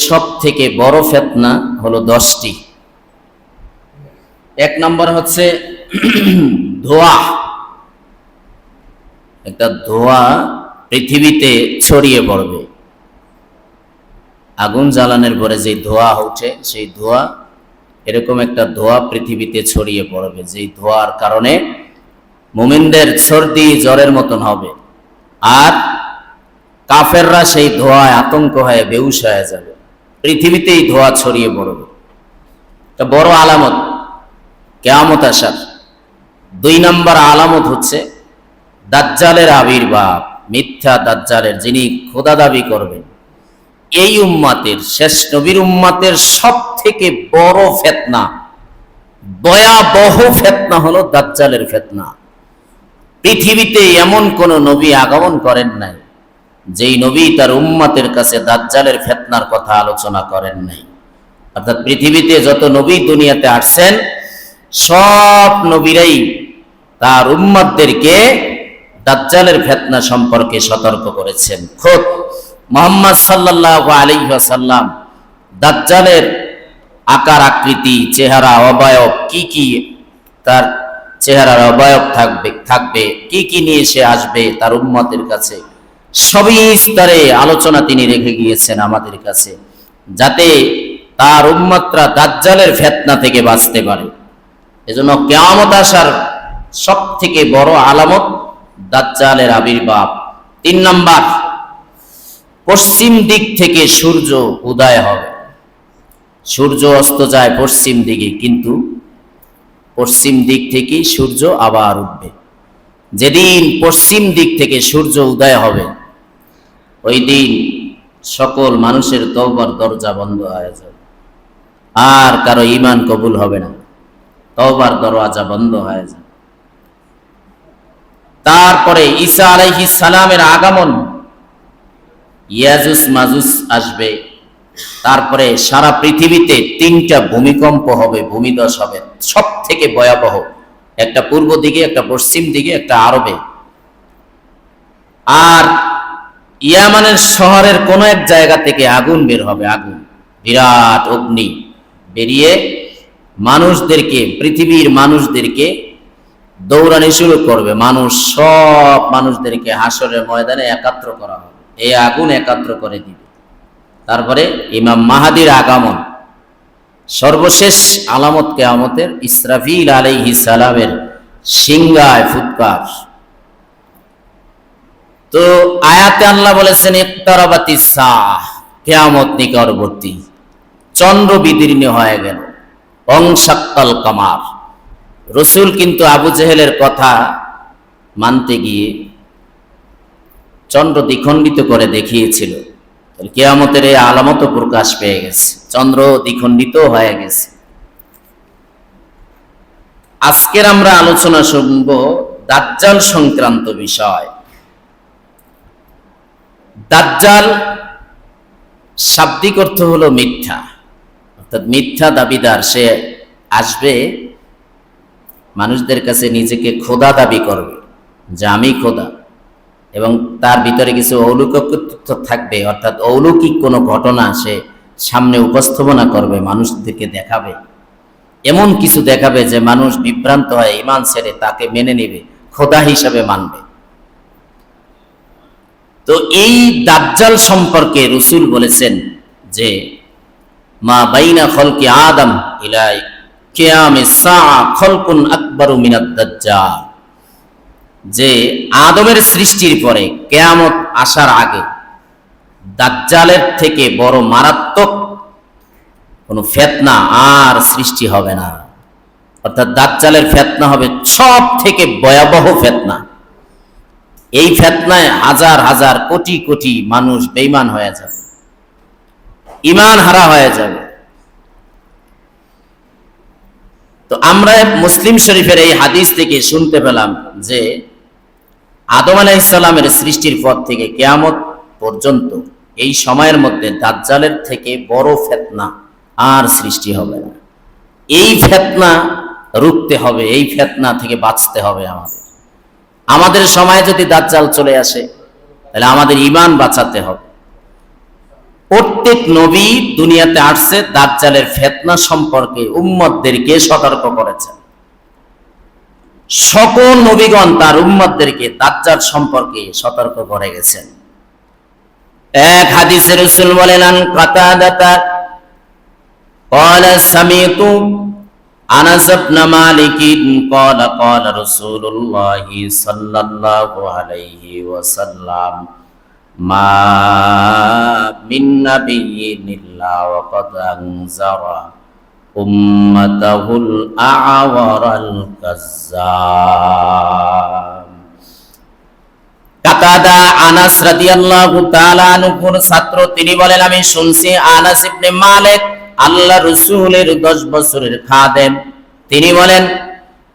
সব থেকে বড় ফিতনা হলো 10টি। এক নম্বর হচ্ছে ধোঁয়া। একটা ধোঁয়া পৃথিবীতে ছড়িয়ে পড়বে। আগুন জ্বালানোর পরে যে ধোঁয়া ওঠে, সেই ধোঁয়া, এরকম একটা ধোঁয়া পৃথিবীতে ছড়িয়ে পড়বে, যেই ধোঁয়ার কারণে মুমিনদের সর্দি জ্বরের মতন হবে, আর কাফেররা সেই ধোঁয়ায় আতঙ্ক হয়ে বেহুশ হয়ে যাবে। পৃথিবীতেই ধোঁয়া ছড়িয়ে পড়বে, একটা বড় আলামত কিয়ামত আসার। 2 নম্বর আলামত হচ্ছে দাজ্জালের আবির্ভাব, মিথ্যা দাজ্জালের, যিনি খোদা দাবি করবেন। এই উম্মাতের, শেষ নবীর উম্মাতের সব থেকে বড় ফিতনা, ভয়াবহ ফিতনা হলো দাজ্জালের ফিতনা। পৃথিবীতে এমন কোন নবী আগমন করেন নাই যেই নবী তার উম্মাতের কাছে দাজ্জালের ফিতনার কথা আলোচনা করেন নাই। অর্থাৎ পৃথিবীতে যত নবী দুনিয়াতে আসছেন, সব নবীরাই তার উম্মতদেরকে দাজ্জালের ফিতনা সম্পর্কে সতর্ক করেছেন। খোদ মুহাম্মদ সাল্লাল্লাহু আলাইহি ওয়াসাল্লাম দাজ্জালের আকার আকৃতি, চেহারা, অবয়ব, কি কি তার চেহারার অবয়ব থাকবে, কি কি নিয়ে সে আসবে তার উম্মতের কাছে, সবই স্তরে আলোচনা তিনি রেখে গিয়েছেন আমাদের কাছে, যাতে তার উম্মতরা দাজ্জালের ফিতনা থেকে বাঁচতে পারে। এজন্য কিয়ামত আসার সব থেকে বড় আলামত দাজ্জালের আবির্ভাব। 3 নম্বর, পশ্চিম দিক থেকে সূর্য উদয় হবে। সূর্য অস্ত যায় পশ্চিম দিকে, কিন্তু পশ্চিম দিক থেকে সূর্য আবার উঠবে। যেদিন পশ্চিম দিক থেকে সূর্য উদয় হবে, ওই দিন সকল মানুষের তওবার দরজা বন্ধ হয়ে যাবে, আর কারো ঈমান কবুল হবে না, তওবার দরওয়াজা বন্ধ হয়ে যাবে। তারপরে ঈসা আলাইহিস সালামের আগমন, ইয়াজুজ মাজুজ আসবে। তারপরে সারা পৃথিবীতে 3টা ভূমিকম্প হবে, ভূমিধস হবে, সব থেকে ভয়াবহ। একটা পূর্ব দিকে, একটা পশ্চিম দিকে, একটা আরবে। আর ইয়ামানের শহরের কোন এক জায়গা থেকে আগুন বের হবে, আগুন, বিরাট অগ্নি বেরিয়ে মানুষদেরকে, পৃথিবীর মানুষদেরকে দৌড়ানি শুরু করবে। সব মানুষদেরকে হাসরের ময়দানে একাত্র করা হবে, এই আগুন একাত্র করে দিবে। তারপরে ইমাম মাহাদির আগমন, সর্বশেষ আলামত কিয়ামতের ইসরাফিল আলাইহিস সালামের সিংহায় ফুৎকার। তো আয়াতে আল্লাহ বলেছেন ইকতারাবাতিস সাআহ, কিয়ামত নিকটবর্তী, চন্দ্র বিদীর্ণ হয়ে গেল, অংশাক্কাল কামার। রাসূল কিন্তু আবু জেহেলের কথা মানতে গিয়ে চন্দ্র দ্বিখণ্ডিত করে দেখিয়েছিল। কিয়ামতের এই আলামত প্রকাশ পেয়ে গেছে, চন্দ্র দ্বিখণ্ডিত হয়ে গেছে। আজকের আমরা আলোচনা শুনব দাজ্জাল সংক্রান্ত বিষয়। দাজ্জাল শাব্দিক অর্থ হলো মিথ্যা, অর্থাৎ মিথ্যা দাবিদার। সে আসবে, মানুষদের কাছে নিজেকে খোদা দাবি করবে যে আমি খোদা, এবং তার ভিতরে কিছু অলৌকিকত্ব থাকবে, অর্থাৎ অলৌকিক কোনো ঘটনা সে সামনে উপস্থাপনা করবে, মানুষদেরকে দেখাবে। এমন কিছু দেখাবে যে মানুষ বিভ্রান্ত হয়, ঈমান ছেড়ে তাকে মেনে নেবে, খোদা হিসাবে মানবে। তো এই দাজ্জাল সম্পর্কে রাসূল বলেছেন যে মা বাইনা খলকি আদম ইলা কিয়ামিস সাআ খলকুন আকবারু মিনাদ দাজ্জাল, যে আদমের সৃষ্টির পরে কিয়ামত আসার আগে দাজ্জালের থেকে বড় মারাত্মক কোনো ফিতনা আর সৃষ্টি হবে না। অর্থাৎ দাজ্জালের ফিতনা হবে সব থেকে ভয়াবহ ফিতনা। এই ফিতনায় হাজার হাজার কোটি কোটি মানুষ বেঈমান হয়ে যাবে, ঈমান হারা হয়ে যাবে। তো আমরা মুসলিম শরীফের এই হাদিস থেকে শুনতে পেলাম যে আদম আলাইহিস সালামের সৃষ্টির পর থেকে কিয়ামত পর্যন্ত এই সময়ের মধ্যে দাজ্জালের থেকে বড় ফিতনা আর সৃষ্টি হবে না। এই ফিতনা রুখতে হবে, এই ফিতনা থেকে বাঁচতে হবে। আমাদের সময়ে যদি দাজ্জাল চলে আসে, তাহলে আমাদের ঈমান বাঁচাতে হবে। প্রত্যেক নবী দুনিয়াতে আসছে দাজ্জালের ফিতনা সম্পর্কে উম্মতদেরকে সতর্ক করেছেন। সকল নবীগণ তার উম্মতদেরকে দাজ্জাল সম্পর্কে সতর্ক করে গেছেন। এক হাদিসে রাসূল বলেন, আন কাতাদাতা قال سمعت أنس بن مالك قال قال رسول الله صلى الله عليه وسلم ما من نبي إلا وقد أنذر أمته الأعور الكذاب। কাতাদা আনাস রাদিয়াল্লাহু তাআলা আনহুর ছাত্র, তিনি বলেন আমি শুনছি আনাস ইবনে মালিক আল্লাহ রাসূলের 10 বছরের খাদেম, তিনি বলেন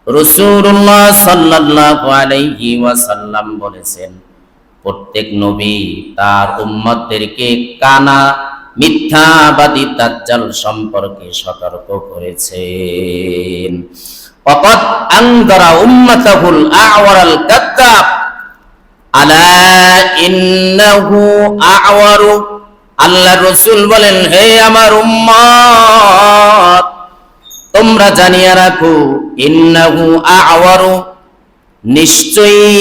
রাসূলুল্লাহ সাল্লাল্লাহু আলাইহি ওয়াসাল্লাম বলেছেন, প্রত্যেক নবী তার উম্মতদেরকে কানা মিথ্যাবাদী দাজ্জাল সম্পর্কে সতর্ক করেছেন। ওয়াকাদ আনদারা উম্মাতাহুল আ'ওয়ারাল কাযযাব আলা ইন্নাহু আ'ওয়ারু। আল্লাহ রাসূল বলেন, হে আমার উম্মত, তোমরা জানিয়ে রাখো, ইন্নাহু আ'ওয়ারু, নিশ্চয়ই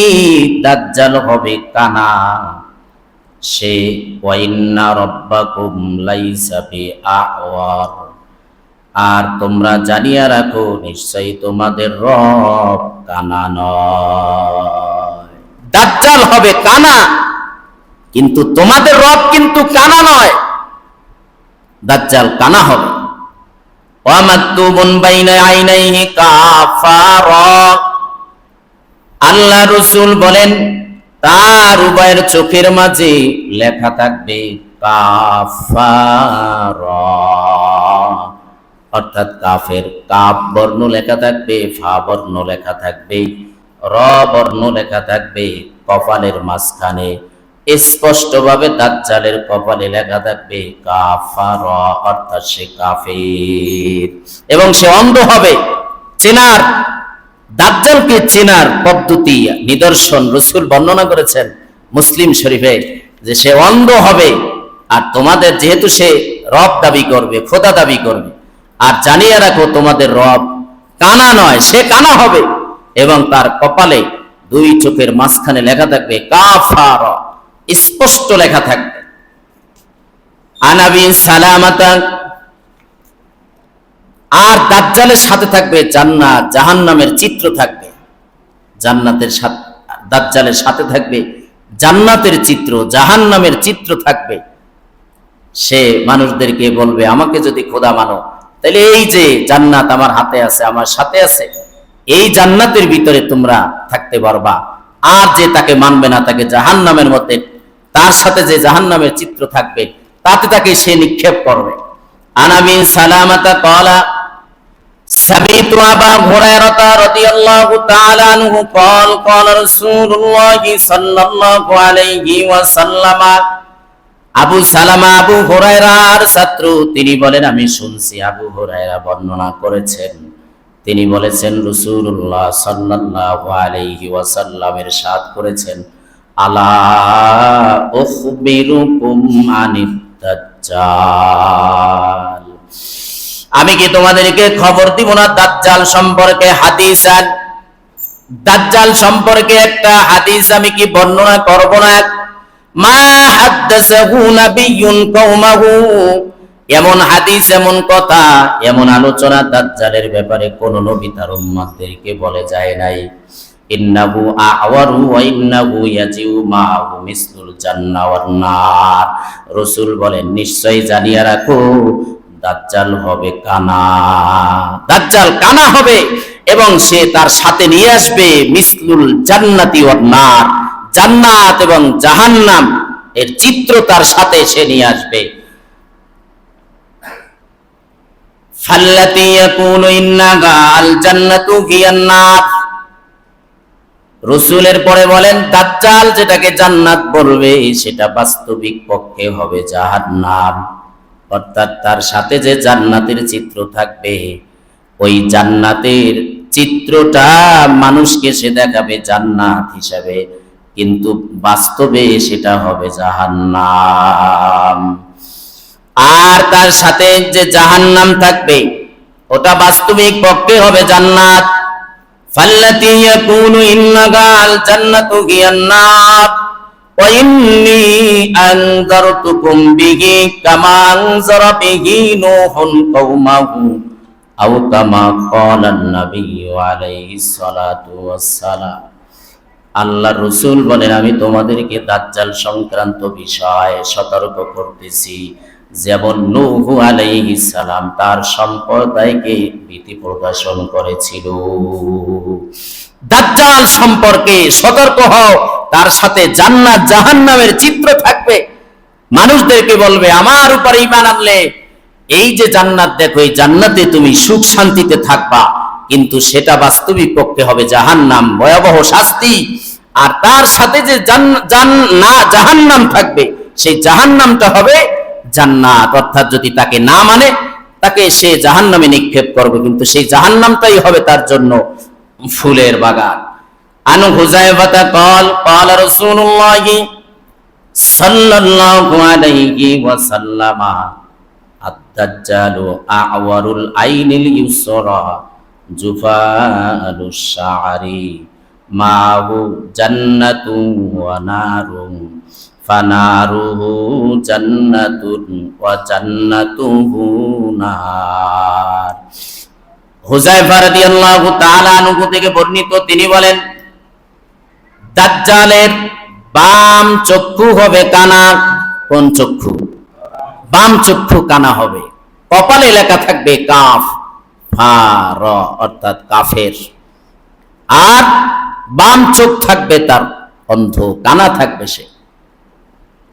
দাজ্জাল হবে কানা, সে ওয়া ইন্না রাব্বাকুম লাইসা বিআ'ওয়ার, আর তোমরা জানিয়ে রাখো নিশ্চয়ই তোমাদের রব কানা নয়। দাজ্জাল হবে কানা, কিন্তু তোমাদের রব কিন্তু কানা নয়। দাজ্জাল কানা হবে। ওয়া মাকতুবুন বাইনা আইনাইহি কাফারা। আল্লাহ রাসূল বলেন, তার উভয়ের চোখের মাঝে লেখা থাকবে কাফারা, অর্থাৎ কাফের, কাফ বর্ণ লেখা থাকবে, ফা বর্ণ লেখা থাকবে, র বর্ণ লেখা থাকবে কপালের মাঝখানে। স্পষ্টভাবে দাজ্জালের কপালে লেখা থাকবে কাফারা, অর্থাৎ সে কাফের, এবং সে অন্ধ হবে। চেনার, দাজ্জালকে চেনার পদ্ধতি, নিদর্শন রাসূল বর্ণনা করেছেন মুসলিম শরীফে, যে সে অন্ধ হবে। আর তোমাদের যেহেতু সে রব দাবি করবে, খোদা দাবি করবে, আর জানিয়ে রাখো তোমাদের রব কানা নয়, সে কানা হবে, এবং তার কপালে 2 চোখের মাঝখানে লেখা থাকবে কাফারা, স্পষ্ট লেখা থাকবে। আনাবি সালামাতা, আর দাজ্জালের সাথে থাকবে জান্নাত জাহান্নামের চিত্র থাকবে। জান্নাতের সাথে, দাজ্জালের সাথে থাকবে জান্নাতের চিত্র, জাহান্নামের চিত্র থাকবে। সে মানুষদেরকে বলবে, আমাকে যদি খোদা মানো, তাহলে এই যে জান্নাত আমার হাতে আছে, আমার সাথে আছে, এই জান্নাতের ভিতরে তোমরা থাকতে পারবা। আর যে তাকে মানবে না, তাকে জাহান্নামের মধ্যে, তার সাথে যে জাহান্নামের চিত্র থাকবে, তাতে তাকে সে নিক্ষেপ করবে। আনাবি সালামাতা ক্বালা সামি'তু আবা হুরায়রা রাদিয়াল্লাহু তাআলা আনহু ক্বালা ক্বালা রাসূলুল্লাহ সাল্লাল্লাহু আলাইহি ওয়াসাল্লাম। আবু সালামা আবু হুরায়রার ছাত্র, তিনি বলেন আমি শুনছি, আবু হুরায়রা বর্ণনা করেছেন, তিনি বলেছেন রাসূলুল্লাহ সাল্লাল্লাহু আলাইহি ওয়াসাল্লাম ইরশাদ করেছেন, আলা উখবিরুকুম আনিদ দাজ্জাল, আমি কি তোমাদেরকে খবর দিব না দাজ্জাল সম্পর্কে? হাদিসান, দাজ্জাল সম্পর্কে একটা হাদিস আমি কি বর্ণনা করব না? মা হাদাসাহু নাবিয়্যুন কওমাহু, এমন হাদিস, এমন কথা, এমন আলোচনা দাজ্জালের ব্যাপারে কোন নবী তার উম্মতদেরকে বলে যায় নাই। ইন্নাহু আ'ওয়ারু ওয়া ইন্নাহু ইয়াজিউ মা'হু মিসলুল জান্নাহ ওয়ান নার। রাসূল বলেন, নিশ্চয়ই জানিয়ে রাখো দাজ্জাল হবে কানা, দাজ্জাল কানা হবে, এবং সে তার সাথে নিয়ে আসবে মিসলুল জান্নাতি ওয়ান নার, জান্নাত এবং জাহান্নাম এর চিত্র তার সাথে সে নিয়ে আসবে। ফাল্লাতী ইয়াকুলু ইন্নাহা আল জান্নাতু হিয়ান নার। রাসূলের পরে বলেন, দাজ্জাল যেটাকে জান্নাত বলবে, সেটা বাস্তবিক পক্ষে হবে জাহান্নাম, অর্থাৎ তার সাথে যে জান্নাতের চিত্র থাকবে, ওই জান্নাতের চিত্রটা মানুষকে সে দেখাবে জান্নাত হিসাবে, কিন্তু বাস্তবে সেটা হবে জাহান্নাম। আর তার সাথে যে জাহান্নাম থাকবে ওটা বাস্তবিক পক্ষে হবে জান্নাত। ফাল্লাতী ইয়াকুনু ইন্নাগাল জান্নাতু হিয়ান নার ওয়া ইন্নী আনযারতুকুম বিহি কামা আনযারা বিহি নূহুন কওমাহু আও কামা ক্বালান নাবিয়্যু আলাইহিস সালাতু ওয়াস সালাম। আল্লাহ রাসূল বলেন, আমি তোমাদেরকে দাজ্জাল সংক্রান্ত বিষয়ে সতর্ক করতেছি, যেমন নূহ আলাইহিস সালাম তার সম্প্রদায়কে ভীতি প্রদর্শন করেছিল। দাজ্জাল সম্পর্কে সতর্ক হও, তার সাথে জান্নাত জাহান্নামের চিত্র থাকবে। মানুষদেরকে বলবে, আমার উপর ঈমান আনলে এই যে জান্নাত দেখো, এই জান্নাতে তুমি সুখ শান্তিতে থাকবা, কিন্তু সেটা বাস্তবিক পক্ষে হবে জাহান্নাম, ভয়াবহ শাস্তি। আর তার সাথে যে জাহান্নাম থাকবে, সেই জাহান্নামটা হবে জান্নাত। অর্থাৎ যদি তাকে না মানে, তাকে সে জাহান্নামে নিক্ষেপ করবে, কিন্তু সেই জাহান্নামটাই হবে তার জন্য ফুলের বাগান। আন হুযায়ফা قال قال رسول الله صلى الله عليه وسلم الدجال أعور العين اليسرى جفاء الشعر معه جنة ونار فناره جنة وجنته نار। হুযায়ফা রাদিয়াল্লাহু তাআলা আনহু থেকে বর্ণিত, তিনি বলেন, দাজ্জালের বাম চক্ষু হবে কানা। কোন চক্ষু? বাম চক্ষু কানা হবে। কপালে লেখা থাকবে কাফ ফা র, অর্থাৎ কাফের। আর বাম চোখ থাকবে তার অন্ধ, কানা থাকবে সে।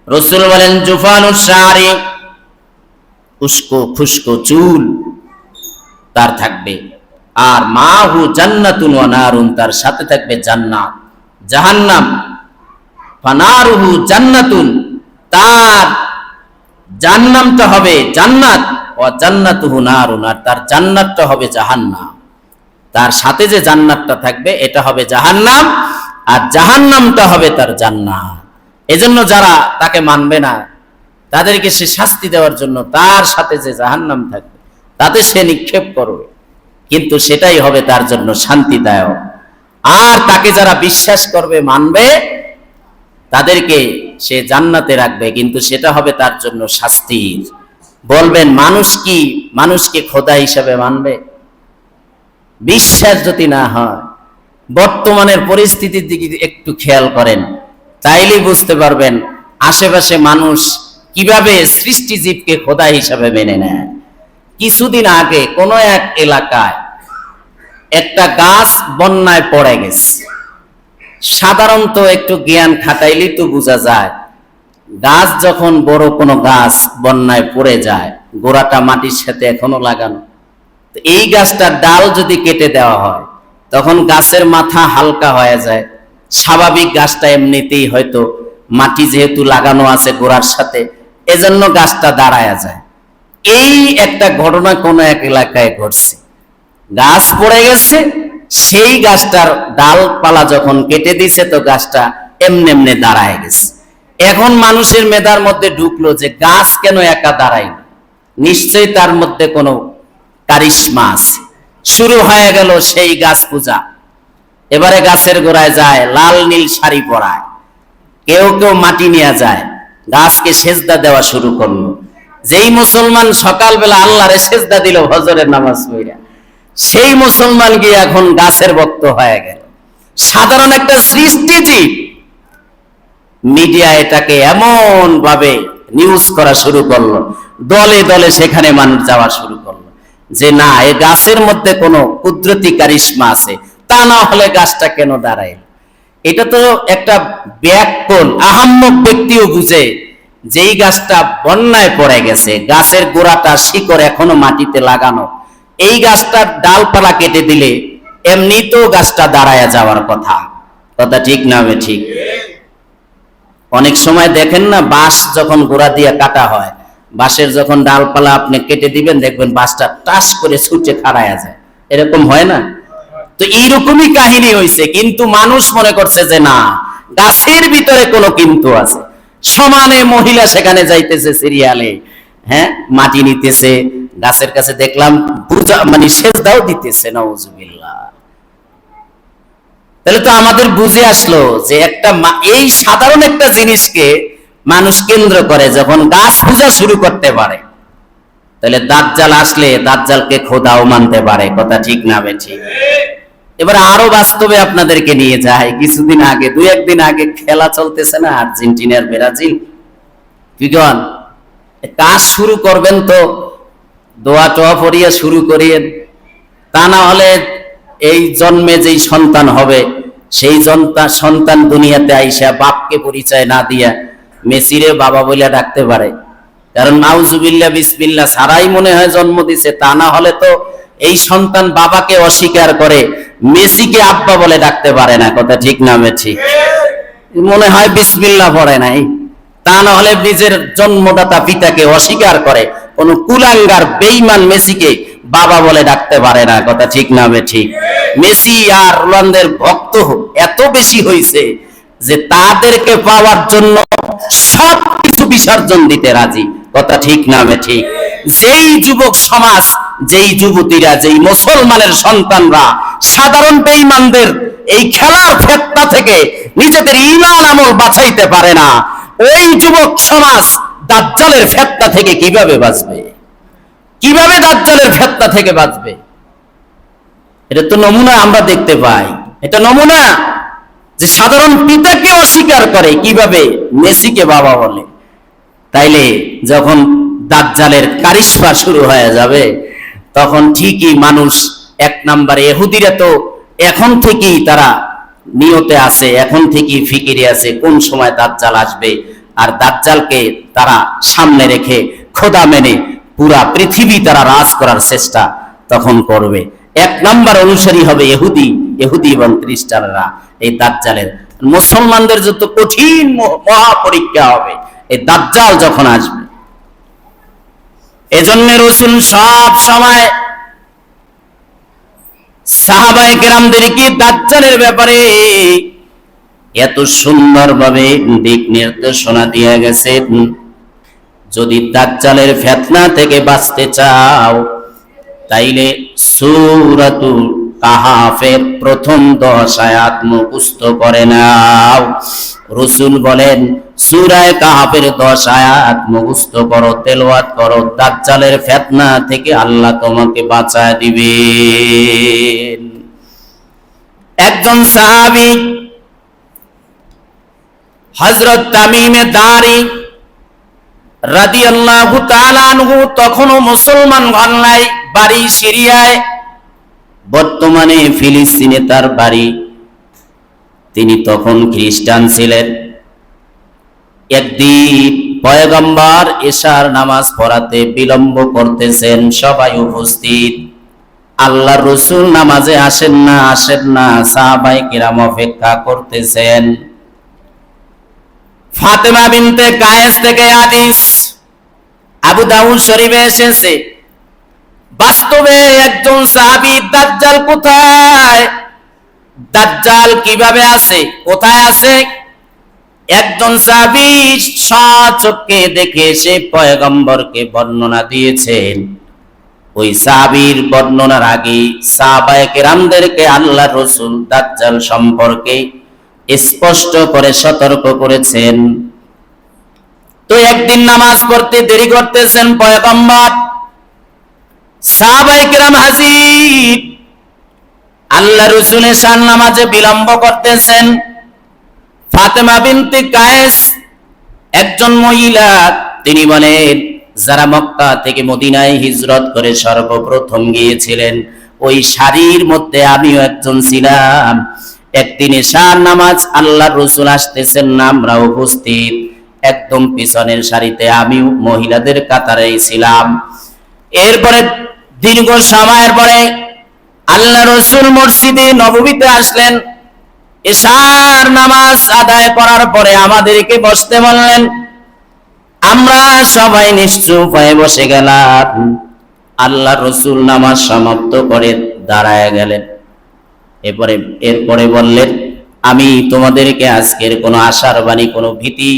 রাসূল বলেন, জুফানুশ শারি, উস্কো খুস্কো চুল তার থাকবে। আর মাহু জান্নাতুন ওয়া নারুন, তার সাথে থাকবে জান্নাত জাহান্নাম। ফানারুহু জান্নাতুন, তার জাহান্নামটা হবে জান্নাত, ওয়া জান্নাতুহু নারুন, আর তার জান্নাতটা হবে জাহান্নাম। তার সাথে যে জান্নাতটা থাকবে এটা হবে জাহান্নাম, আর জাহান্নামটা হবে তার জান্নাত। এজন্য যারা তাকে মানবে না, তাদেরকে সে শাস্তি দেওয়ার জন্য তার সাথে যে জাহান্নাম থাকবে তাতে সে নিক্ষেপ করবে, কিন্তু সেটাই হবে তার জন্য শান্তিদায়ক। আর তাকে যারা বিশ্বাস করবে, মানবে, তাদেরকে সে জান্নাতে রাখবে, কিন্তু সেটা হবে তার জন্য শাস্তির। বলবেন, মানুষকে খোদা হিসাবে মানবে? বিশ্বাস যদি না হয়, বর্তমানের পরিস্থিতির দিকে একটু খেয়াল করেন, তাইলে বুঝতে পারবেন আশেপাশে মানুষ কিভাবে সৃষ্টিজীবকে খোদা হিসাবে মেনে নেয়। কিছুদিন আগে কোন এক এলাকায় একটা গাছ বন্যায় পড়ে গেছে। সাধারণত একটু জ্ঞান খাটাইলে তো বোঝা যায়, গাছ যখন বড় কোনো গাছ বন্যায় পড়ে যায়, গোড়াটা মাটির সাথে এখনো লাগানো, এই গাছটার ডাল যদি কেটে দেওয়া হয়, তখন গাছের মাথা হালকা হয়ে যায়। স্বাভাবিক গাছটা এমনিতেই হয়তো মাটি যেহেতু লাগানো আছে গোড়ার সাথে, এজন্য গাছটা দাঁড়ায় যায়। এই একটা ঘটনা কোন এক এলাকায় ঘটছে। গাছ পড়ে গেছে, সেই গাছটার ডালপালা যখন কেটে দিছে, তো গাছটা এমনি এমনি দাঁড়ায় গেছে। এখন মানুষের মেধার মধ্যে ঢুকলো যে গাছ কেন একা দাঁড়ায়, নিশ্চয়ই তার মধ্যে কোনো কারিশমা আছে। শুরু হয়ে গেল সেই গাছ পূজা। এবারে গাছের গোড়ায় যায়, লাল নীল শাড়ি পরায়, কেউ কেউ মাটি নিয়ে যায়, গাছকে সেজদা দেওয়া শুরু করলো। যেই মুসলমান সকালবেলা আল্লাহরে সেজদা দিল ফজরের নামাজ পড়া, সেই মুসলমান গিয়ে এখন গাছের ভক্ত হয়ে গেল। সাধারণ একটা সৃষ্টিজীব, মিডিয়া এটাকে এমন ভাবে নিউজ করা শুরু করলো, দলে দলে সেখানে মানুষ যাওয়া শুরু করলো যে না, এই গাছের মধ্যে কোনো কুদরতি কারিশমা আছে, তা না হলে গাছটা কেন দাঁড়াইল। এটা তো একটা ব্যাককল আহাম্মক ব্যক্তিও বুঝে, যেই গাছটা বন্যায় পড়ে গেছে, গাছের গোড়াটা শিকড় এখনো মাটিতে লাগানো, এই গাছটার ডালপালা কেটে দিলে এমনিতেও গাছটা দাঁড়ায় যাওয়ার কথা। কথা ঠিক না? ঠিক। অনেক সময় দেখেন না, বাঁশ যখন গোড়া দিয়ে কাটা হয়, বাঁশের যখন ডালপালা আপনি কেটে দিবেন, দেখবেন বাঁশটা টাস করে ছুটে খাড়ায় যায়, এরকম হয় না? তো এইরকমই কাহিনী হয়েছে, কিন্তু মানুষ মনে করছে যে না, গাছের ভিতরে কোনো কিন্তু আছে। সমানে মহিলা সেখানে যাইতেছে সিরিয়ালে, হ্যাঁ, মাটি নিতেছে, গাছের কাছে দেখলাম পূজা মানে সেজদাও দিতেছে, নাউজুবিল্লাহ। তাহলে তো আমাদের বুঝে আসলো যে একটা এই সাধারণ একটা জিনিসকে মানুষ কেন্দ্র করে যখন গাছ পূজা শুরু করতে পারে, তাহলে দাজ্জাল আসলে দাজ্জালকে খোদাও মানতে পারে। কথা ঠিক না বেঠিক? এবার আরো বাস্তবে আপনাদেরকে নিয়ে যায়। কিছুদিন আগে, দুই একদিন আগে খেলা চলতেছে না, আর্জেন্টিনার ব্রাজিল, বিগন কাজ শুরু করবেন তো দোয়া টোয়া পড়িয়ে শুরু করিয়েন, তা না হলে এই জন্মে যেই সন্তান হবে সেই সন্তান দুনিয়াতে আইসা বাপকে পরিচয় না দিয়া মেসিরে বাবা বলে ডাকতে পারে, কারণ নাউজুবিল্লাহ বিসমিল্লাহ সারাই মনে হয় জন্ম দিছে। তা না হলে তো এই সন্তান বাবাকে অস্বীকার করে মেসিকে আব্বা বলে ডাকতে পারে না। কথা ঠিক না বেঠিক? মনে হয় বিসমিল্লাহ পড়ে নাই। তা না হলে নিজের জন্মদাতা পিতাকে অস্বীকার করে কোন কুলাঙ্গার বেঈমান মেসিকে বাবা বলে ডাকতে পারে না। কথা ঠিক না বেঠিক? মেসি আর রোনালদোর ভক্ত এত বেশি হয়েছে যে তাদেরকে পাওয়ার জন্য সবকিছু বিসর্জন দিতে রাজি। কথা ঠিক না বেঠিক? যেই যুবক সমাজ, যেই যুবতীরা, যেই মুসলমানের সন্তানরা সাধারণ বেঈমানদের এই খেলার ফেতনা থেকে নিজেদের ঈমান আমল বাঁচাইতে পারে না, ওই যুবক সমাজ দাজ্জালের ফেতনা থেকে কিভাবে বাঁচবে? কিভাবে দাজ্জালের ফেতনা থেকে বাঁচবে? এটা তো নমুনা আমরা দেখতে পাই। এটা নমুনা যে সাধারণ পিতাকে অস্বীকার করে কিভাবে মেসিকে বাবা বলে। তাইলে যখন দাজ্জালের কারিশমা শুরু হয়ে যাবে তখন ঠিকই মানুষ, এক নম্বরে ইহুদিরা তো এখন থেকেই তারা নিয়তে আছে, এখন থেকেই ফিকিরে আছে কোন সময় দাজ্জাল আসবে, আর দাজ্জালকে তারা সামনে রেখে খোদা মেনে পুরা পৃথিবী তারা রাজ করার চেষ্টা তখন করবে। এক নাম্বার অনুসারী হবে ইহুদি এবং খ্রিস্টানরা এই দাজ্জালের। মুসলমানদের যত কঠিন মহা পরীক্ষা হবে এই দাজ্জাল যখন আসবে। এজন্য রাসূল সব সময় সাহাবায়ে কেরামদেরকে দাজ্জালের ব্যাপারে এত সুন্দরভাবে দিক নির্দেশনা দিয়ে গেছেন, যদি দাজ্জালের ফিতনা থেকে বাঁচতে চাও তাইলে সূরাতুল কাহাফের প্রথম 10 আয়াত মুখস্থ করে নাও। রাসূল বলেন সূরা কাহাফের 10 আয়াত মুখস্থ করো, তেলাওয়াত করো, দাজ্জালের ফিতনা থেকে আল্লাহ তোমাকে বাঁচায় দিবেন। একজন সাহাবী হযরত তামিমে দারি রাদিয়াল্লাহু তাআলা আনহু তখনও মুসলমান হন নাই, বাড়ি সিরিয়ায়, বর্তমানে ফিলিস্তিনে তার বাড়ি। তিনি তখন খ্রিস্টান ছিলেন। একদিন পয়গম্বর এশার নামাজ পড়াতে বিলম্ব করতেছেন, সবাই উপস্থিত। আল্লাহর রাসূল নামাজে আসেন না, সাহাবায়ে কিরাম অপেক্ষা করতেছেন। ফাতেমা বিনতে কায়েস থেকে হাদিস, আবু দাউদ শরীফে এসেছে। বাস্তবে একজন সাহাবী, দাজ্জাল কোথায়, দাজ্জাল কিভাবে আছে, কোথায় আছে, একজন সাহাবী স্বচক্ষে দেখে সে পয়গম্বরকে বর্ণনা দিয়েছেন। ওই সাহাবীর বর্ণনার আগে সাহাবায়ে কেরামদেরকে আল্লাহর রাসূল দাজ্জাল সম্পর্কে স্পষ্ট করে সতর্ক করেছেন। তো একদিন নামাজ পড়তে দেরি করতেছেন পয়গম্বর, সাহাবায়ে কেরাম হাজির, আল্লাহ রাসূল এশার নামাজে বিলম্ব করতেছেন। ফাতেমা বিনতে কায়েস একজন মহিলা, তিনি বলেন যারা মক্কা থেকে মদিনায় হিজরত করে সর্বপ্রথম গিয়েছিলেন ওই সারির মধ্যে আমিও একজন ছিলাম। একদিন এশার নামাজ, আল্লাহর রাসূল আসতেছেন, আমরা উপস্থিত, একদম পিছনের সারিতে আমিও মহিলাদের কাতারেই ছিলাম। এরপরে দীর্ঘ সময়ের পরে আল্লাহ রাসূল মসজিদে নববীতে আসলেন। এশার নামাজ আদায় করার পরে আমাদেরকে বসতে বললেন। আমরা সবাই নিশ্চুপ হয়ে বসে গেলাম। আল্লাহ রাসূল নামাজ সমাপ্ত করে দাঁড়ায় গেলেন। এরপরে বললেন, আমি তোমাদেরকে আজকের কোনো আশার বাণী, কোনো ভীতি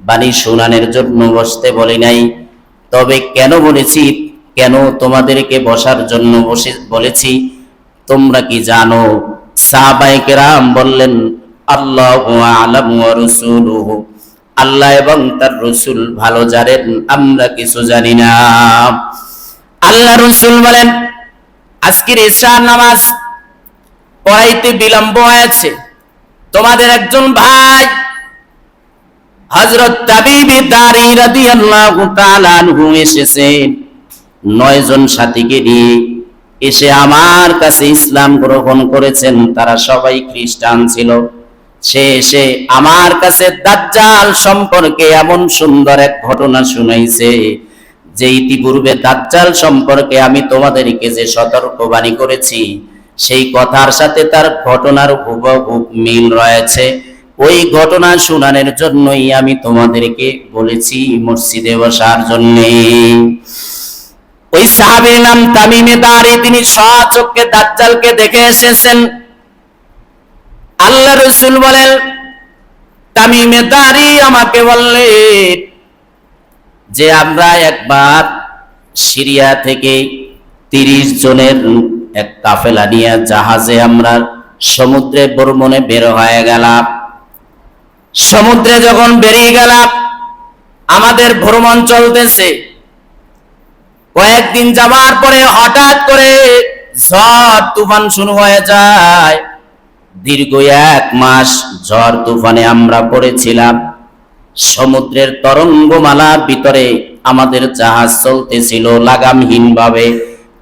বাণী শোনানোর জন্য বসতে বলি নাই, তবে কেন বলেছি, কেন তোমাদেরকে বসার জন্য বলেছি তোমরা কি জানো? সাহাবায়ে কেরাম বললেন, আল্লাহু আ'লামু ওয়া রাসূলুহু, আল্লাহ এবং তার রাসূল ভালো জানেন, আমরা কিছু জানি না। আল্লাহ রাসূল বলেন, আজকের ইশার নামাজ পড়াইতে বিলম্ব হয়েছে। তোমাদের একজন ভাই হযরত তামিম দারী রাদিয়াল্লাহু তাআলা আনহু এসেছেন 9 জন সাথীকে নিয়ে এসে আমার কাছে ইসলাম গ্রহণ করেছেন। তারা সবাই খ্রিস্টান ছিল। সে এসে আমার কাছে দাজ্জাল সম্পর্কে এমন সুন্দর এক ঘটনা শুনাইছে যে ইতিপূর্বে দাজ্জাল সম্পর্কে আমি তোমাদেরকে যে সতর্কবাণী করেছি সেই কথার সাথে তার ঘটনার হুবহু মিল রয়েছে। ওই ঘটনা শোনানোর জন্যই আমি তোমাদেরকে বলেছি মসজিদে বসার জন্য। ওই সাহাবীর নাম তামিমে দারী, তিনি স্বচক্ষে দাজ্জালকে দেখে এসেছেন। আল্লাহ রাসূল বলেন, তামিমে দারী আমাকে বললেন যে আমরা একবার সিরিয়া থেকে 30 জনের এক কাফেলা নিয়ে জাহাজে আমরা সমুদ্রে ভ্রমণে বের হয়ে গেলাম। সমুদ্রে যখন বেরিয়ে গেলাম, আমাদের ভ্রমণ চলতেছে। কয়েকদিন যাবার পরে হঠাৎ করে ঝড় তুফান শুরু হয়ে যায়। দীর্ঘ 1 মাস ঝড় তুফানে আমরা পড়েছিলাম। সমুদ্রের তরঙ্গমালার ভিতরে আমাদের জাহাজ চলতেছিল লাগামহীন ভাবে।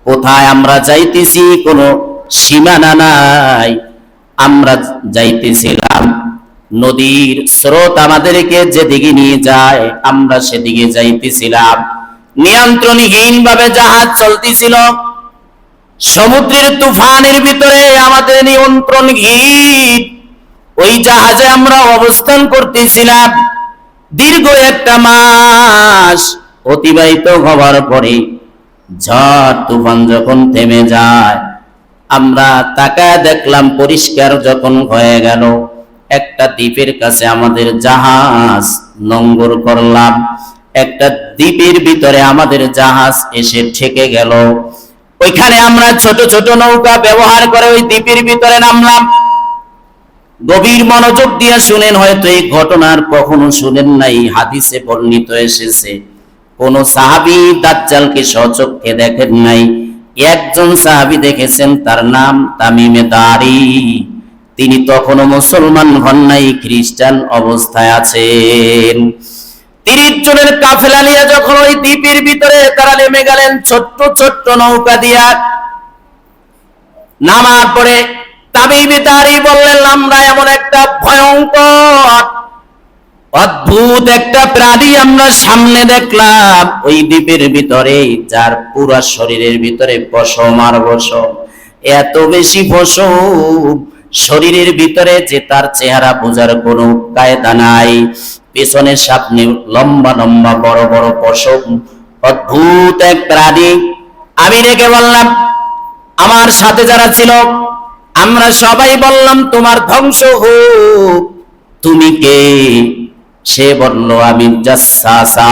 কোথায় আমরা যাইতেছি কোনো সীমানা নাই। আমরা যাইতেছিলাম, নদীর স্রোত আমাদেরকে যেদিকে নিয়ে যায় আমরা সেদিকে যাইতেছিলাম। নিয়ন্ত্রণহীন ভাবে জাহাজ চলতেছিল। সমুদ্রের তুফানের ভিতরে আমাদের নিয়ন্ত্রণহীন ওই জাহাজে আমরা অবস্থান করতেছিলাম। দীর্ঘ 1 মাস অতিবাহিত হওয়ার পরে ঝড় তুফান যখন থেমে যায়, আমরা তাকায় দেখলাম পরিষ্কার যখন হয়ে গেল, একটা দ্বীপের কাছে আমাদের জাহাজ নোঙর করলাম। একটা দ্বীপের ভিতরে আমাদের জাহাজ এসে ঠেকে গেল। ওইখানে আমরা ছোট ছোট নৌকা ব্যবহার করে ওই দ্বীপের ভিতরে নামলাম। গভীর মনোযোগ দিয়ে শুনেন, হয়তো এই ঘটনার কখনো শুনেন নাই, হাদিসে বর্ণিত এসেছে। কোন সাহাবী দাজ্জালকে স্বচক্ষে দেখেন নাই, একজন সাহাবী দেখেছেন, তার নাম তামিমে দারী। তিনি তখনও মুসলমান হন নাই, খ্রিস্টান অবস্থায় আছেন। 30 জনের কাফেলা নিয়ে যখন ওই দ্বীপের ভিতরে তারা নেমে গেলেন ছোট্ট ছোট্ট নৌকা দিয়া, নামার পরে তামিমে দারী বললেন, আমরা এমন একটা ভয়ঙ্কর অদ্ভুত একটা প্রাণী আমরা সামনে দেখলাম ওই দ্বীপের ভিতরে, যার পুরো শরীরের ভিতরে পশম আর পশম, এত বেশি পশম শরীরের ভিতরে যে তার চেহারা বোঝার কোনো কায়দা নাই। পেছনের সামনে লম্বা লম্বা বড় বড় পশম, অদ্ভুত এক প্রাণী। আমি ডেকে বললাম, আমার সাথে যারা ছিল আমরা সবাই বললাম, তোমার ধ্বংস হোক, তুমি কে? সে বলল, আমি জাসসাসা।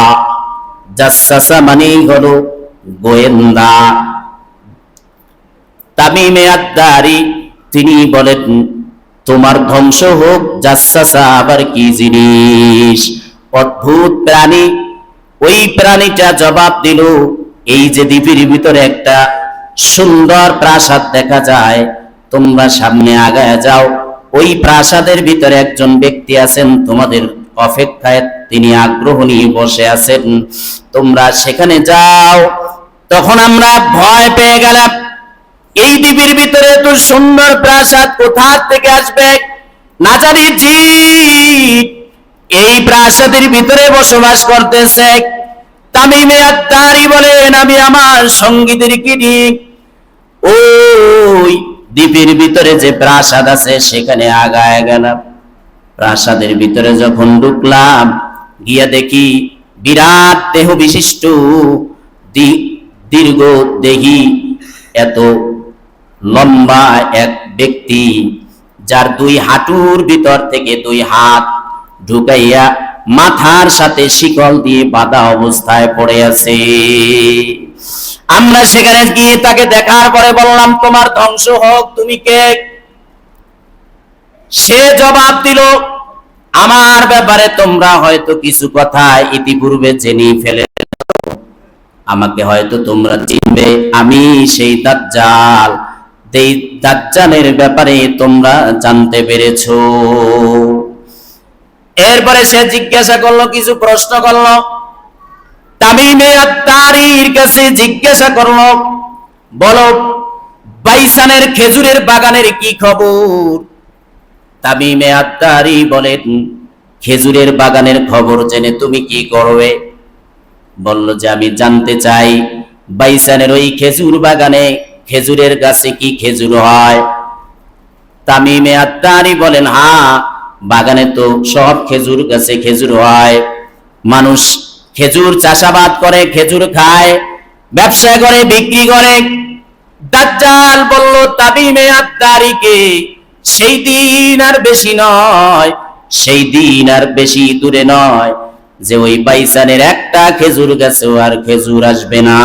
জাসসাসা মানেই হলো গোয়েন্দা। তামিমে দারী তিনি বলেন, তোমার ধ্বংস হোক, জাসসাসা আবার কি জিনিস? অদ্ভুত প্রাণী। ওই প্রাণীটা জবাব দিল, এই যে দ্বীপের ভিতরে একটা সুন্দর প্রাসাদ দেখা যায়, তোমরা সামনে আগায় যাও। ওই প্রাসাদের ভিতরে একজন ব্যক্তি আছেন, তোমাদের অপেক্ষায় তিনি আগ্রহ নিয়ে বসে আছেন, তোমরা সেখানে যাও। তখন আমরা ভয় পেয়ে গেলাম, এই দ্বীপের ভিতরে এত সুন্দর প্রাসাদ কোথা থেকে আসবে? না জানি জিন এই প্রাসাদের ভিতরে বসবাস করতেছে। তামিমে দারী বলেন, আমি আমার সঙ্গীদেরকে নিয়ে ওই দ্বীপের ভিতরে যে প্রাসাদ আছে সেখানে আগায় গেলাম। প্রাসাদের ভিতরে যখন ঢুকলাম, গিয়া দেখি বিরাট দেহ বিশিষ্ট দীর্ঘ দেহি এত লম্বা এক ব্যক্তি, যার 2 হাঁটুর ভিতর থেকে 2 হাত ঢুকাইয়া মাথার সাথে শিকল দিয়ে বাঁধা অবস্থায় পড়ে আছে। আমরা সেখানে গিয়ে তাকে দেখার পরে বললাম, তোমার ধ্বংস হোক, তুমি কে? সে জবাব দিল, আমার ব্যাপারে তোমরা হয়তো কিছু কথা ইতিপূর্বে জেনে ফেলে, আমাকে হয়তো তোমরা চিনবে, আমি সেই দাজ্জাল। এই দাজ্জালের ব্যাপারে তোমরা জানতে পেরেছো। এরপরে সে জিজ্ঞাসা করলো, কিছু প্রশ্ন করলো, তামিমে আত-তারির কাছে জিজ্ঞাসা করলো, বলো বাইসানের খেজুরের বাগানের কি খবর? তামিমে আত-তারি বলেন, খেজুরের বাগানের খবর জেনে তুমি কি করবে? বলল যে আমি জানতে চাই বাইসানের ওই খেজুর বাগানে খেজুরের গাছে কি খেজুর হয়? তামিমে আত-তারি বলেন, হ্যাঁ, বাগানে তো সব খেজুর গাছে খেজুর হয়, মানুষ খেজুর চাষাবাদ করে, খেজুর খায়, ব্যবসা করে, বিক্রি করে। দাজ্জাল বলল তামিমে আত-তারিকে, সেই দিন আর বেশি নয়, সেই দিন আর বেশি দূরে নয় যে ওই বাইসানের একটা খেজুর গাছেও আর খেজুর আসবে না।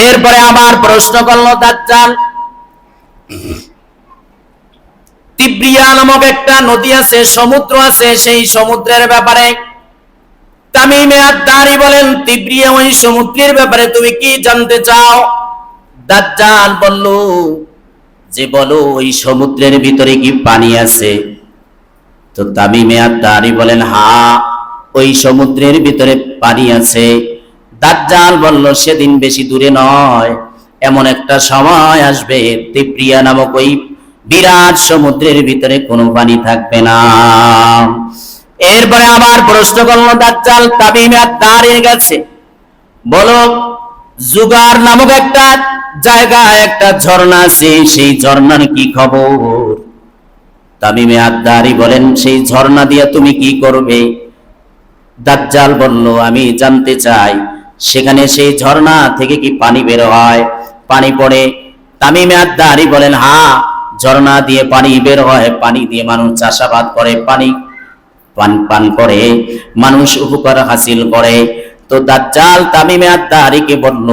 এরপরে আবার প্রশ্ন করলো দাজ্জাল, তিব্রিয়া নামক একটা নদী আছে, সমুদ্র আছে, সেই সমুদ্রের ব্যাপারে। তামিমে আত-তারি বলেন, তিব্রিয়া ওই সমুদ্রের ব্যাপারে তুমি কি জানতে চাও? দাজ্জাল বলল যে বলো ওই সমুদ্রের ভিতরে কি পানি আছে? তো তামিমে আত-তারি বলেন, হ্যাঁ, ওই সমুদ্রের ভিতরে পানি আছে। দাজ্জাল বলল, সেদিন বেশি দূরে নয়, এমন একটা সময় আসবে তিব্রিয়া নামক ওই বিরাট সমুদ্রের ভিতরে কোনো পানি থাকবে না। এরপরে আবার প্রশ্ন করলো দাজ্জাল তামিমে আত-তারির কাছে, বলো জুগার নামক একটা জায়গায় একটা ঝর্ণা আছে, সেই ঝর্ণার কি খবর? তামিমে আত-তারি বলেন, সেই ঝর্ণা দিয়ে তুমি কি করবে? দাজ্জাল বলল, আমি জানতে চাই সেখানে সেই ঝর্ণা থেকে কি পানি বের হয়, পানি পড়ে? তামিমে আত-তারি বলেন, হ্যাঁ, ঝর্ণা দিয়ে পানি বের হয়, পানি দিয়ে মানুষ চাষাবাদ করে, পানি পান করে মানুষ উপকার হাসিল করে। তো দাজ্জাল তামিমে আত-তারিকে বলল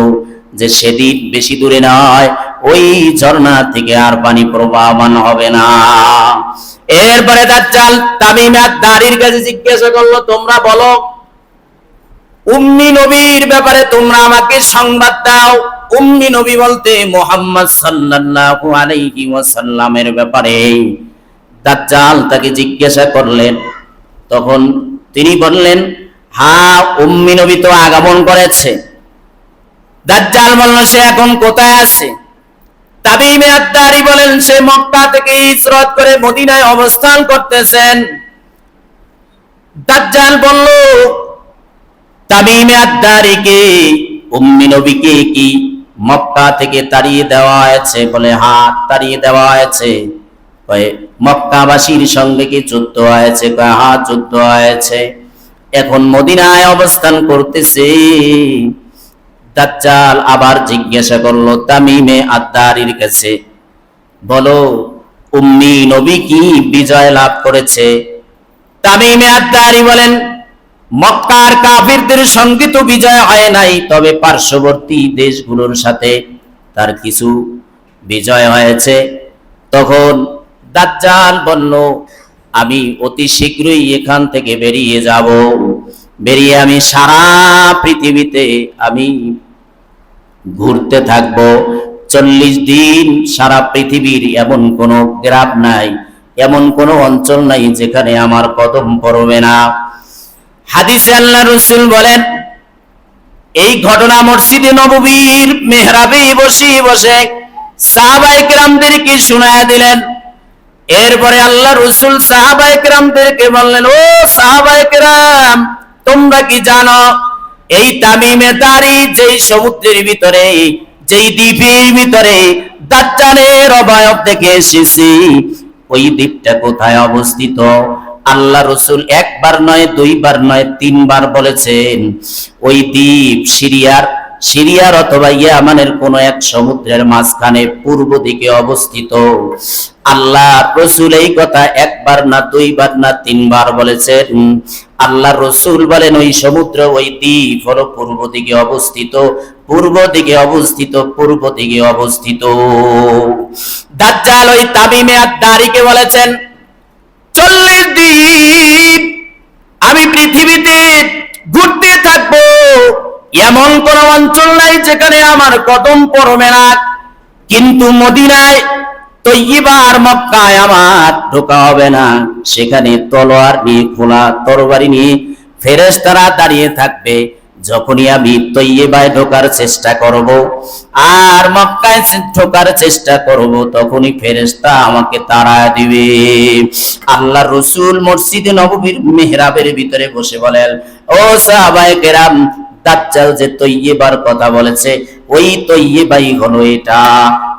যে সেদিন বেশি দূরে নয়, ওই ঝর্ণা থেকে আর পানি প্রবাহমান হবে না। এরপরে দাজ্জাল তামিমে আত-তারির কাছে জিজ্ঞাসা করলো, তোমরা বলো উম্মি নবীর ব্যাপারে তোমরা আমাকে সংবাদ দাও। উম্মি নবী বলতে মুহাম্মদ সাল্লাল্লাহু আলাইহি ওয়াসাল্লামের ব্যাপারে দাজ্জাল তাকে জিজ্ঞাসা করলেন। তখন তিনি বললেন, হ্যাঁ, উম্মি নবী তো আগমন করেছে। দাজ্জাল বলল, সে এখন কোথায় আছে? তামিমে আত-তারি বলেন, সে মক্কা থেকে হিজরত করে মদিনায় অবস্থান করতেছেন। দাজ্জাল বলল তামিমে আত-তারিকে, উম্মি নবীকে কি মক্কা থেকে তাড়িয়ে দেওয়া হয়েছে? বলে, হ্যাঁ, তাড়িয়ে দেওয়া হয়েছে। মক্কাবাসীর সঙ্গে কি যুদ্ধ হয়েছে? হ্যাঁ, যুদ্ধ হয়েছে, এখন মদিনায় অবস্থান করতেছে। দাজ্জাল আবার জিজ্ঞাসা করলো তামিমে আত-তারির কাছে, বলো উম্মি নবী কি বিজয় লাভ করেছে? তামিমে আত-তারি বলেন, মক্কার কাফিরদের সঙ্গে তো বিজয় হয় নাই, তবে পার্শ্ববর্তী দেশগুলোর সাথে তার কিছু বিজয় হয়েছে। তখন দাজ্জাল বলল, আমি অতি শীঘ্রই এখান থেকে বেরিয়ে যাব, বেরিয়ে আমি সারা পৃথিবীতে আমি ঘুরতে থাকব। 40 দিন সারা পৃথিবীর এমন কোনো গ্রাম নাই, এমন কোনো অঞ্চল নাই যেখানে আমার কদম পড়বে না। হাদিসে আল্লাহ রাসূল বলেন, এই ঘটনা মসজিদে নববীর মেহরাবে বসে বসে সাহাবায়ে কেরামদেরকে শোনায়া দিলেন। এরপরে আল্লাহ রাসূল সাহাবায়ে কেরামদেরকে বললেন, ও সাহাবায়ে কেরাম, তোমরা কি জানো এই তামিমে তারি যেই সমুদ্রের ভিতরে, যেই দ্বীপের ভিতরে দাজ্জালের অবয়ব দেখে এসেছি, ওই দ্বীপটা কোথায় অবস্থিত? আল্লাহ রাসূল একবার নয়, দুইবার নয়, 3 বার বলেছেন ওই দ্বীপ সিরিয়ার অথবা ইয়ামানের কোন এক সমুদ্রের মাঝখানে পূর্ব দিকে অবস্থিত। আল্লাহ রসুল এই কথা একবার না, দুইবার না, তিনবার বলেছেন। আল্লাহ রসুল বলেন ওই সমুদ্র, ওই দ্বীপ হলো পূর্ব দিকে অবস্থিত, পূর্ব দিকে অবস্থিত, পূর্ব দিকে অবস্থিত। দাজ্জাল ওই তামিমে আদ-দারিকে বলেছেন 40 দিন আমি পৃথিবীতে ঘুরতে থাকবো, এমন কোন অঞ্চল নাই যেখানে আমার কদম পড়বে না, কিন্তু মদিনায়, তৈয়্যিবা আর মক্কায় আমার ঢোকা হবে না। সেখানে তলোয়ার নিয়ে, খোলা তরবারি নিয়ে ফেরেশতারা দাঁড়িয়ে থাকবে। যখনই আমি তৈয়্যিবায় ঢোকার চেষ্টা করব আর মক্কায় ঢোকার চেষ্টা করব, তখনই ফেরেশতা আমাকে তাড়া দিবে। আল্লাহ রসুল মসজিদে নববীর মিহরাবের ভিতরে বসে বলেন, ও সাহাবায়ে কেরাম, দাজ্জাল যে তৈয়্যিবার কথা বলেছে, ওই তৈয়্যিবাই হলো এটা,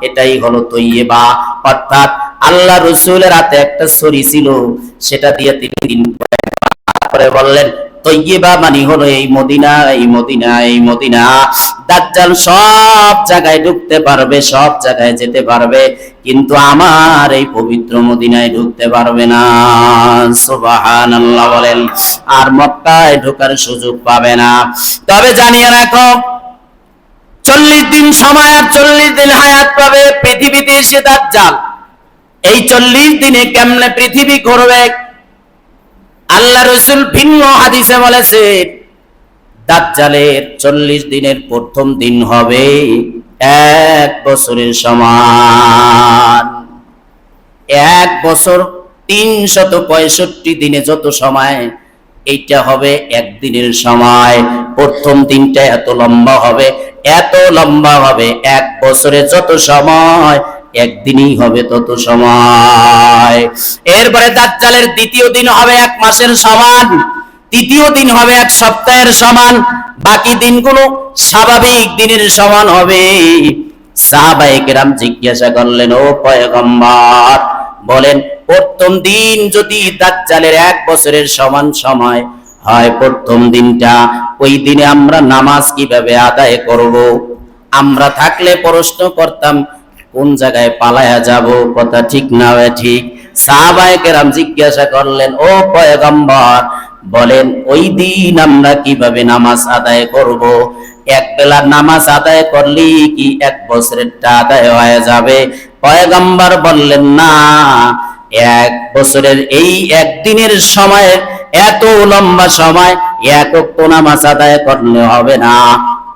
এটাই হলো তৈয়্যিবা। অর্থাৎ আল্লাহ রসুলের হাতে একটা ছড়ি ছিল, সেটা দিয়ে তিনি দিন করে বললেন তৈয়্যিবা মানে হলো এই মদিনা, এই মদিনা, এই মদিনা। দাজ্জাল সব জায়গায় ঢুকতে পারবে, সব জায়গায় যেতে পারবে, কিন্তু আমার এই পবিত্র মদিনায় ঢুকতে পারবে না। সুবহানাল্লাহ বলেন। আর মক্কায় ঢোকার সুযোগ পাবে না। তবে জানিয়ে রাখো, 40 দিন সময় আর 40 দিন হায়াত পাবে পৃথিবীতে এসে দাজ্জাল। এই 40 দিনে কেমনে পৃথিবী ঘুরবে? আল্লাহ রসুল ভিন্ন হাদিসে বলেছেন, দাজ্জালের 40 দিনের প্রথম দিন হবে 1 বছরের সমান। 1 বছর 365 দিনে যত সময়, এইটা হবে 1 দিনের সময়। প্রথম দিনটা এত লম্বা হবে, এত লম্বা হবে, 1 বছরে যত সময়, একদিনই হবে তত সময়। এরপরে দাজ্জালের দ্বিতীয় দিন হবে 1 মাসের সমান, তৃতীয় দিন হবে 1 সপ্তাহের সমান, বাকি দিনগুলো স্বাভাবিক দিনের সমান হবে। সাহাবায়ে কেরাম জিজ্ঞাসা করলেন, ও পয়গম্বর, বলেন প্রথম দিন যদি দাজ্জালের 1 বছরের সমান সময় হয়, প্রথম দিনটা, ওই দিনে আমরা নামাজ কিভাবে আদায় করব? আমরা থাকলে প্রশ্ন করতাম কোন জায়গায় পালায়া যাব, কথা ঠিক না ঠিক? সাহাবায়ে কেরাম জিজ্ঞাসা করলেন, ও পয়গম্বর, বলেন ওই দিন আমরা কিভাবে নামাজ আদায় করব? 1 বেলা নামাজ আদায় করলে কি 1 বছরেরটা আদায় হয়ে যাবে? পয়গম্বর বললেন, না, 1 বছরের এই 1 দিনের সময়, এত লম্বা সময় 1 ওয়াক্ত নামাজ আদায় করলে হবে না।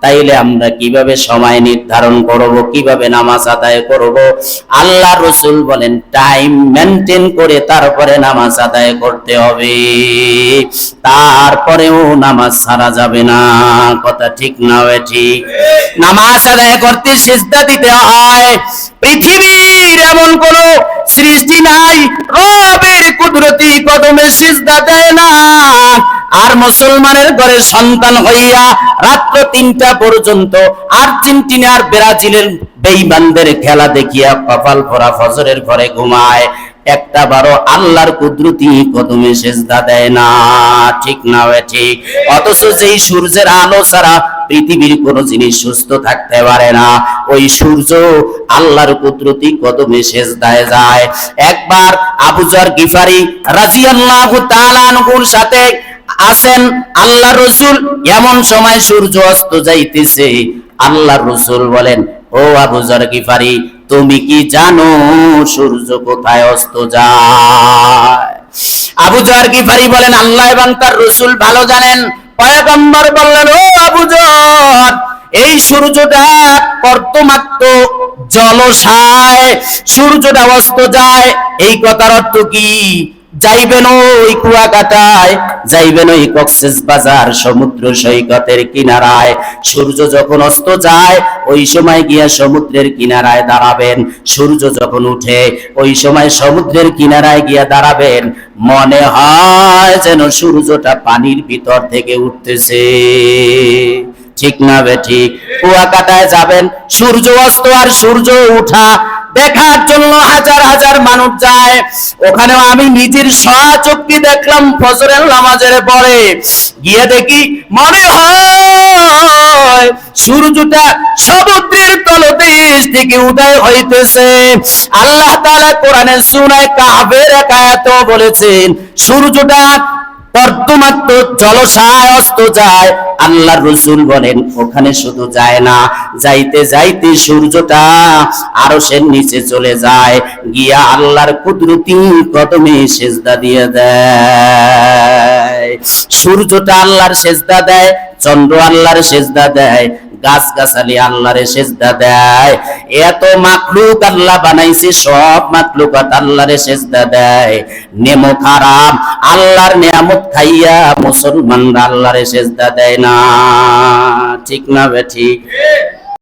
তাইলে আমরা কিভাবে সময় নির্ধারণ করব, কিভাবে নামাজ আদায় করব? আল্লাহ রসুল বলেন টাইম মেনটেন করে তারপরে নামাজ আদায় করতে হবে, তারপরেও নামাজ ছাড়া যাবে না, কথা ঠিক না ঠিক? নামাজ আদায় করতে সিজদা দিতে হয়। পৃথিবীর এমন কোন সৃষ্টি নাই রবের কুদরতি কদমে সিজদা দেয় না। আর মুসলমানের ঘরে সন্তান হইয়া রাত্র 3টা পর্যন্ত আর্জেন্টিনার ব্রাজিলের বেঈমানদের খেলা দেখিয়া কপাল ভরা ফজরের ঘরে ঘুমায়, একটা বারো আল্লাহর কুদরতি কদমে সিজদা দেয় না, ঠিক না ঠিক? অথচ যেই সূর্যের আলো ছাড়া পৃথিবীর কোন জিনিস সুস্থ থাকতে পারে না, ওই সূর্য আল্লাহর কুদরতি কদমে সিজদায় যায়। একবার আবু যর গিফারি রাদিয়াল্লাহু তাআলা আনহুর সাথে আছেন আল্লাহ রসুল, এমন সময় সূর্য অস্ত যাইতেছে। আল্লাহ রসুল বলেন, ও আবু যর গিফারি, তুমি কি জানো সূর্য কোথায় অস্ত যায়? আবু যর গিফারি বলেন, আল্লাহ এবং তার রসুল ভালো জানেন। পয়গম্বর বললেন, ও আবু যর, এই সূর্যটা কর্তমাত্র জলসায় সূর্যটা অস্ত যায়। এই কথার অর্থ কি? যাইবেন ওই কুয়াকাটায়, যাইবেন ওই কক্সবাজার সমুদ্র সৈকতের কিনারায়, সূর্য যখন অস্ত যায় ওই সময় গিয়া সমুদ্রের কিনারায় দাঁড়াবেন। সূর্য যখন উঠে ওই সময় সমুদ্রের কিনারায় গিয়া দাঁড়াবেন। মনে হয় যেন সূর্যটা পানির ভিতর থেকে উঠতেছে, ঠিক না ঠিক? কুয়াকাটায় যাবেন, সূর্য অস্ত আর সূর্য উঠা দেখার জন্য হাজার হাজার মানুষ যায়। ওখানেও আমি নিজের স্বচক্ষে দেখলাম ফজরের নামাজের পরে গিয়ে দেখি, মনে হয় সূর্যটা সমুদ্রের তলদেশ থেকে উদয় হইতেছে। আল্লাহ তাআলা কোরআনের সূরা কাহফের এক আয়াতে বলেছেন, সূর্যটা পর্যন্ত জলসায় অস্ত যায়। আল্লাহর রাসূল বলেন, ওখানে শুধু যায় না, যাইতে যাইতে সূর্যটা আরশের নিচে চলে যায়, গিয়া আল্লাহর কুদরতি কদমে সিজদা দিয়ে দেয়। সূর্যটা আল্লাহর সিজদা দেয়, চন্দ্র আল্লাহর সিজদা দেয়, গাছ গাছালি আল্লাহরে সিজদা দেয়। এত মাখলুক আল্লাহ বানাইছে, সব মাখলুকাত আল্লাহরে সিজদা দেয়। নেমো খারাপ, আল্লাহর নিয়ামত খাইয়া মুসলমানরা আল্লাহরে সিজদা দেয় না। ঠিক না বে ঠিক?